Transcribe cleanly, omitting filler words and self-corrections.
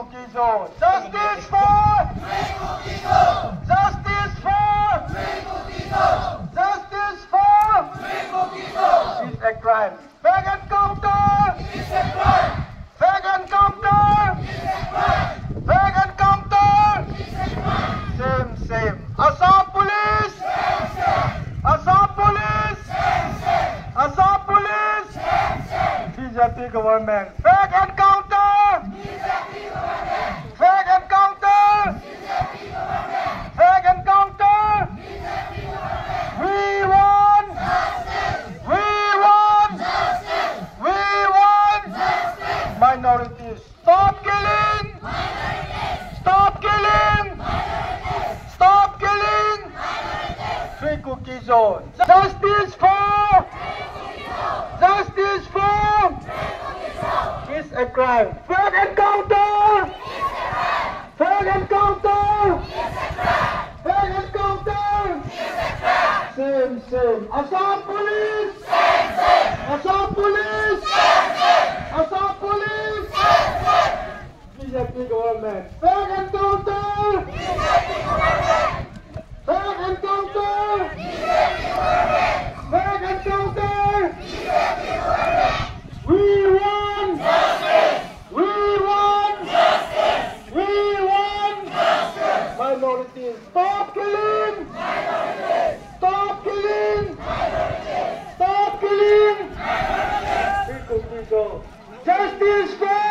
cookie zone. Justice for free cookie zone. Justice for free cookie zone. Justice for free cookie zone. It's a crime. Fag and counter. It's a crime. Fag and counter. It's a crime. Fag and counter. It's a crime. Same. Assam police. Assam police. Assam police. BJP government. Fag and counter. Fag and counter. Fag and counter. We want. We want. We want. Minorities. Stop killing. Stop killing. Stop killing. Free cookie zone. Justice for. Justice for. It's a crime. Fag and counter. Fag and counter. Fag and counter. Same. Assam police. Assam police. Assam police. BJP government. Fag and counter. Fag and counter. Fag and counter. We want. We want. We want. Minorities. Stop killing. Stop killing. Stop killing. Free cookie zone. Justice for.